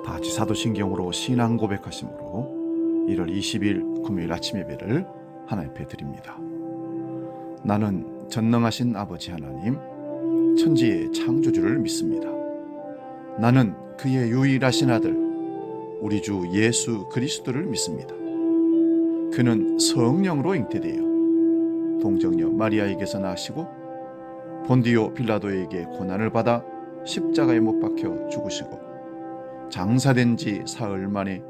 다 같이 사도신경으로 신앙 고백하심으로 1월 20일 금요일 아침 예배를 하나님 앞에 드립니다. 나는 전능하신 아버지 하나님, 천지의 창조주를 믿습니다. 나는 그의 유일하신 아들, 우리 주 예수 그리스도를 믿습니다. 그는 성령으로 잉태되어 동정녀 마리아에게서 나시고 본디오 빌라도에게 고난을 받아 십자가에 못 박혀 죽으시고 장사된 지 사흘 만에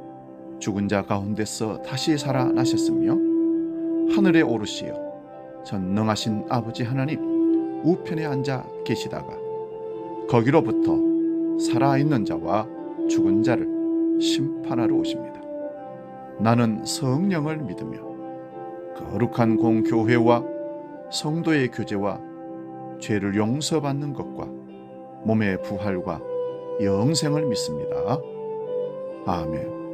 죽은 자 가운데서 다시 살아나셨으며 하늘에 오르시어 전능하신 아버지 하나님 우편에 앉아 계시다가 거기로부터 살아있는 자와 죽은 자를 심판하러 오십니다. 나는 성령을 믿으며 거룩한 공교회와 성도의 교제와 죄를 용서받는 것과 몸의 부활과 영생을 믿습니다. 아멘.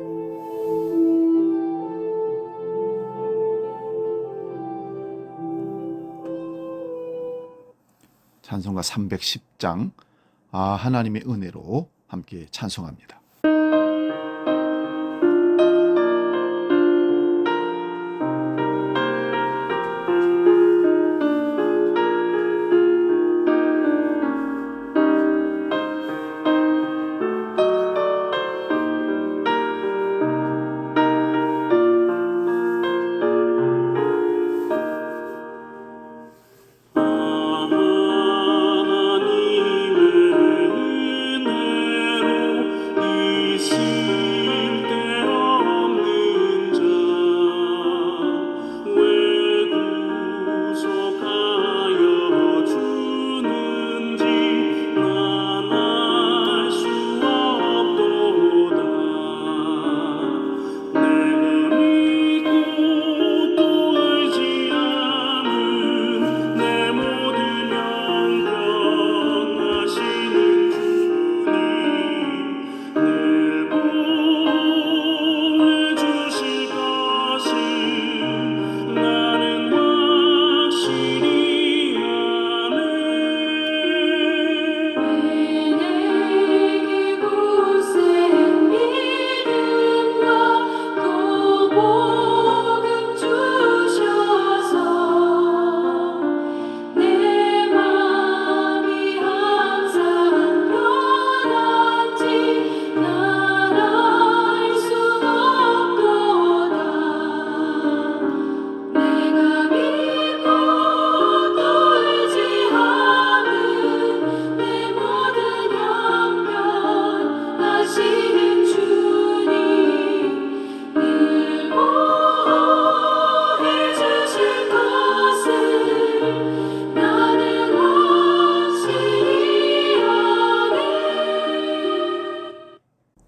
찬송가 310장 하나님의 은혜로 함께 찬송합니다.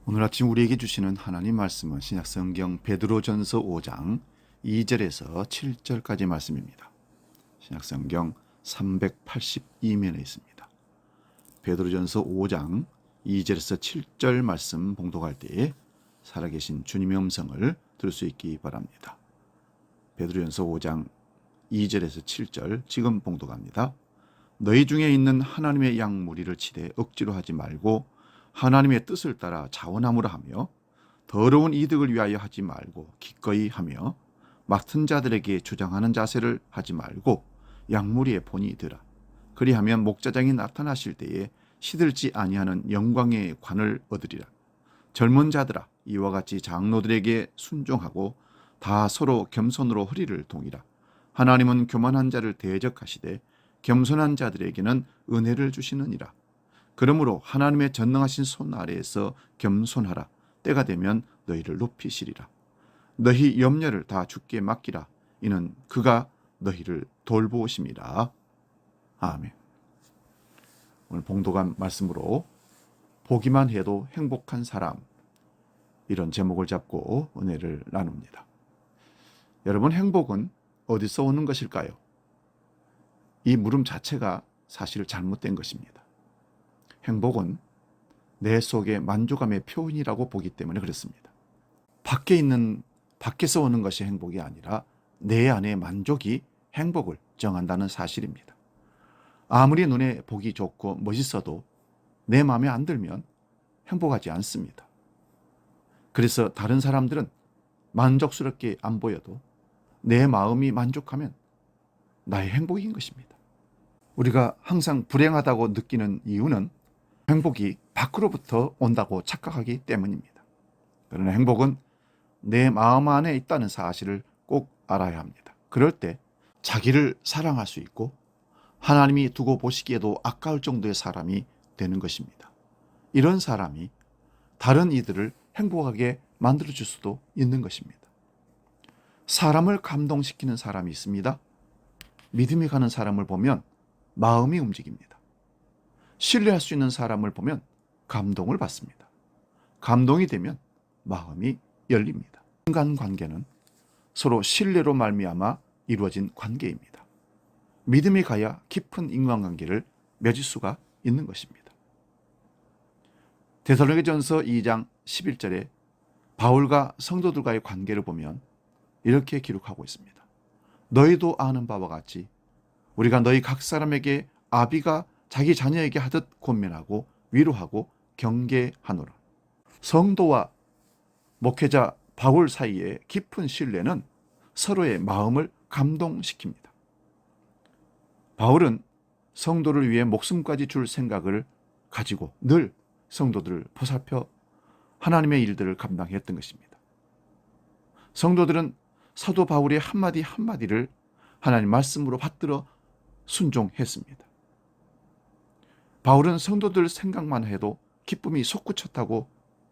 오늘 아침 우리에게 주시는 하나님 말씀은 신약성경 베드로전서 5장 2절에서 7절까지 말씀입니다. 신약성경 382면에 있습니다. 베드로전서 5장 2절에서 7절 말씀 봉독할 때에 살아계신 주님의 음성을 들을 수 있기 바랍니다. 베드로전서 5장 2절에서 7절 지금 봉독합니다. 너희 중에 있는 하나님의 양 무리를 치되 억지로 하지 말고 하나님의 뜻을 따라 자원함으로 하며 더러운 이득을 위하여 하지 말고 기꺼이 하며 맡은 자들에게 주장하는 자세를 하지 말고 양무리의 본이 들어 그리하면 목자장이 나타나실 때에 시들지 아니하는 영광의 관을 얻으리라. 젊은 자들아 이와 같이 장로들에게 순종하고 다 서로 겸손으로 허리를 동이라. 하나님은 교만한 자를 대적하시되 겸손한 자들에게는 은혜를 주시느니라. 그러므로 하나님의 전능하신 손 아래에서 겸손하라. 때가 되면 너희를 높이시리라. 너희 염려를 다 주께 맡기라. 이는 그가 너희를 돌보심이라. 아멘. 오늘 봉독한 말씀으로 보기만 해도 행복한 사람, 이런 제목을 잡고 은혜를 나눕니다. 여러분, 행복은 어디서 오는 것일까요? 이 물음 자체가 사실 잘못된 것입니다. 행복은 내 속의 만족감의 표현이라고 보기 때문에 그렇습니다. 밖에서 오는 것이 행복이 아니라 내 안의 만족이 행복을 정한다는 사실입니다. 아무리 눈에 보기 좋고 멋있어도 내 마음에 안 들면 행복하지 않습니다. 그래서 다른 사람들은 만족스럽게 안 보여도 내 마음이 만족하면 나의 행복인 것입니다. 우리가 항상 불행하다고 느끼는 이유는 행복이 밖으로부터 온다고 착각하기 때문입니다. 그러나 행복은 내 마음 안에 있다는 사실을 꼭 알아야 합니다. 그럴 때 자기를 사랑할 수 있고 하나님이 두고 보시기에도 아까울 정도의 사람이 되는 것입니다. 이런 사람이 다른 이들을 행복하게 만들어줄 수도 있는 것입니다. 사람을 감동시키는 사람이 있습니다. 믿음이 가는 사람을 보면 마음이 움직입니다. 신뢰할 수 있는 사람을 보면 감동을 받습니다. 감동이 되면 마음이 열립니다. 인간관계는 서로 신뢰로 말미암아 이루어진 관계입니다. 믿음이 가야 깊은 인간관계를 맺을 수가 있는 것입니다. 데살로니가전서 2장 11절에 바울과 성도들과의 관계를 보면 이렇게 기록하고 있습니다. 너희도 아는 바와 같이 우리가 너희 각 사람에게 아비가 자기 자녀에게 하듯 권면하고 위로하고 경계하노라. 성도와 목회자 바울 사이의 깊은 신뢰는 서로의 마음을 감동시킵니다. 바울은 성도를 위해 목숨까지 줄 생각을 가지고 늘 성도들을 보살펴 하나님의 일들을 감당했던 것입니다. 성도들은 사도 바울의 한마디 한마디를 하나님 말씀으로 받들어 순종했습니다. 바울은 성도들 생각만 해도 기쁨이 솟구쳤다고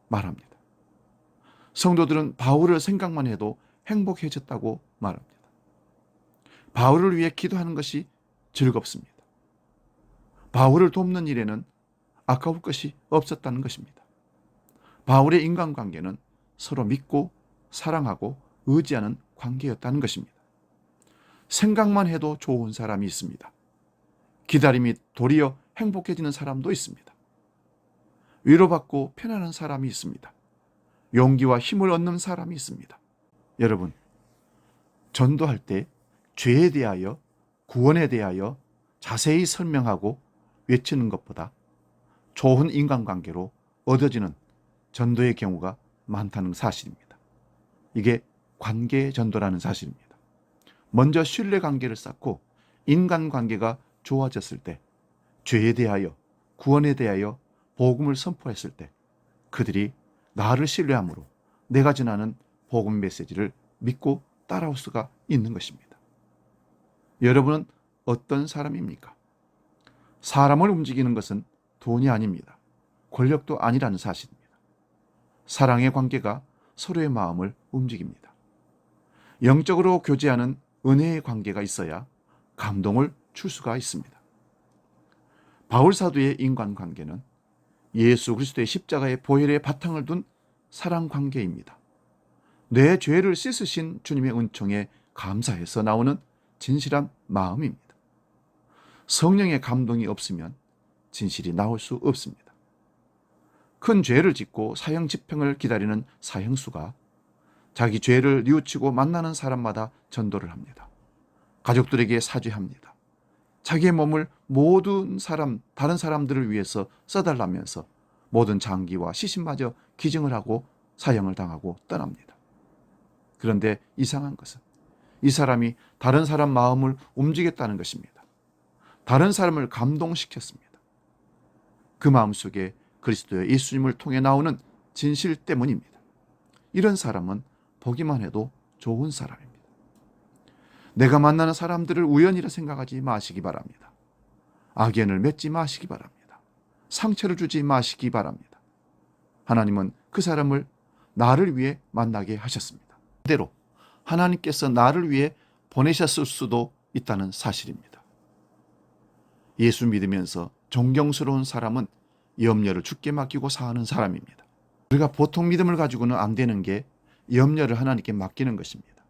말합니다. 성도들은 바울을 생각만 해도 행복해졌다고 말합니다. 바울을 위해 기도하는 것이 즐겁습니다. 바울을 돕는 일에는 아까울 것이 없었다는 것입니다. 바울의 인간관계는 서로 믿고 사랑하고 의지하는 관계였다는 것입니다. 생각만 해도 좋은 사람이 있습니다. 기다림이 도리어 행복해지는 사람도 있습니다. 위로받고 편안한 사람이 있습니다. 용기와 힘을 얻는 사람이 있습니다. 여러분, 전도할 때 죄에 대하여, 구원에 대하여 자세히 설명하고 외치는 것보다 좋은 인간관계로 얻어지는 전도의 경우가 많다는 사실입니다. 이게 관계 전도라는 사실입니다. 먼저 신뢰관계를 쌓고 인간관계가 좋아졌을 때 죄에 대하여, 구원에 대하여 복음을 선포했을 때 그들이 나를 신뢰함으로 내가 전하는 복음 메시지를 믿고 따라올 수가 있는 것입니다. 여러분은 어떤 사람입니까? 사람을 움직이는 것은 돈이 아닙니다. 권력도 아니라는 사실입니다. 사랑의 관계가 서로의 마음을 움직입니다. 영적으로 교제하는 은혜의 관계가 있어야 감동을 줄 수가 있습니다. 바울 사도의 인간관계는 예수 그리스도의 십자가의 보혈의 바탕을 둔 사랑 관계입니다. 내 죄를 씻으신 주님의 은총에 감사해서 나오는 진실한 마음입니다. 성령의 감동이 없으면 진실이 나올 수 없습니다. 큰 죄를 짓고 사형 집행을 기다리는 사형수가 자기 죄를 뉘우치고 만나는 사람마다 전도를 합니다. 가족들에게 사죄합니다. 자기의 몸을 모든 사람, 다른 사람들을 위해서 써달라면서 모든 장기와 시신마저 기증을 하고 사형을 당하고 떠납니다. 그런데 이상한 것은 이 사람이 다른 사람 마음을 움직였다는 것입니다. 다른 사람을 감동시켰습니다. 그 마음속에 그리스도의 예수님을 통해 나오는 진실 때문입니다. 이런 사람은 보기만 해도 좋은 사람입니다. 내가 만나는 사람들을 우연이라 생각하지 마시기 바랍니다. 악연을 맺지 마시기 바랍니다. 상처를 주지 마시기 바랍니다. 하나님은 그 사람을 나를 위해 만나게 하셨습니다. 그대로 하나님께서 나를 위해 보내셨을 수도 있다는 사실입니다. 예수 믿으면서 존경스러운 사람은 염려를 주께 맡기고 사는 사람입니다. 우리가 보통 믿음을 가지고는 안 되는 게 염려를 하나님께 맡기는 것입니다.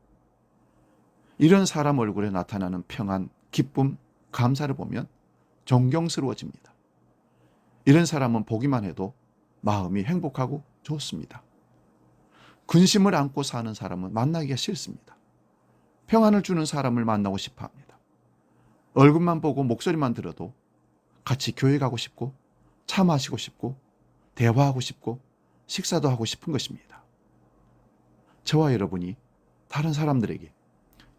이런 사람 얼굴에 나타나는 평안, 기쁨, 감사를 보면 존경스러워집니다. 이런 사람은 보기만 해도 마음이 행복하고 좋습니다. 근심을 안고 사는 사람은 만나기가 싫습니다. 평안을 주는 사람을 만나고 싶어 합니다. 얼굴만 보고 목소리만 들어도 같이 교회 가고 싶고 차 마시고 싶고 대화하고 싶고 식사도 하고 싶은 것입니다. 저와 여러분이 다른 사람들에게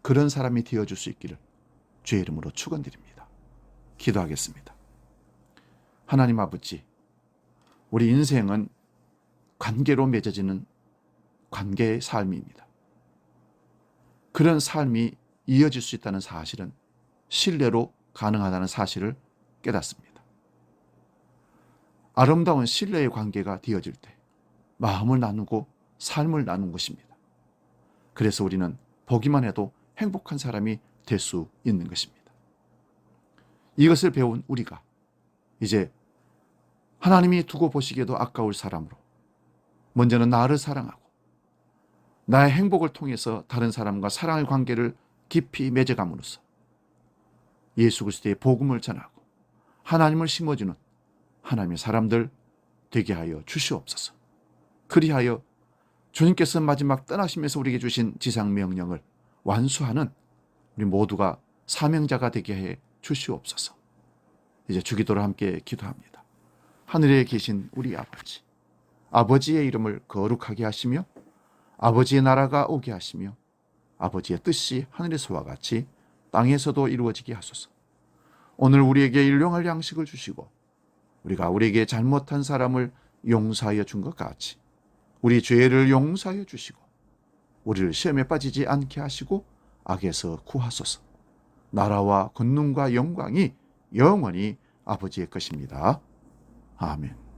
그런 사람이 되어줄 수 있기를 주의 이름으로 축원드립니다. 기도하겠습니다. 하나님 아버지, 우리 인생은 관계로 맺어지는 관계의 삶입니다. 그런 삶이 이어질 수 있다는 사실은 신뢰로 가능하다는 사실을 깨닫습니다. 아름다운 신뢰의 관계가 되어질 때 마음을 나누고 삶을 나눈 것입니다. 그래서 우리는 보기만 해도 행복한 사람이 될 수 있는 것입니다. 이것을 배운 우리가 이제 하나님이 두고 보시기에도 아까울 사람으로 먼저는 나를 사랑하고 나의 행복을 통해서 다른 사람과 사랑의 관계를 깊이 맺어감으로써 예수 그리스도의 복음을 전하고 하나님을 심어주는 하나님의 사람들 되게 하여 주시옵소서. 그리하여 주님께서 마지막 떠나시면서 우리에게 주신 지상명령을 완수하는 우리 모두가 사명자가 되게 해 주시옵소서. 이제 주기도를 함께 기도합니다. 하늘에 계신 우리 아버지, 아버지의 이름을 거룩하게 하시며 아버지의 나라가 오게 하시며 아버지의 뜻이 하늘에서와 같이 땅에서도 이루어지게 하소서. 오늘 우리에게 일용할 양식을 주시고 우리가 우리에게 잘못한 사람을 용서하여 준 것 같이 우리 죄를 용서하여 주시고 우리를 시험에 빠지지 않게 하시고 악에서 구하소서. 나라와 권능과 영광이 영원히 아버지의 것입니다. 아멘.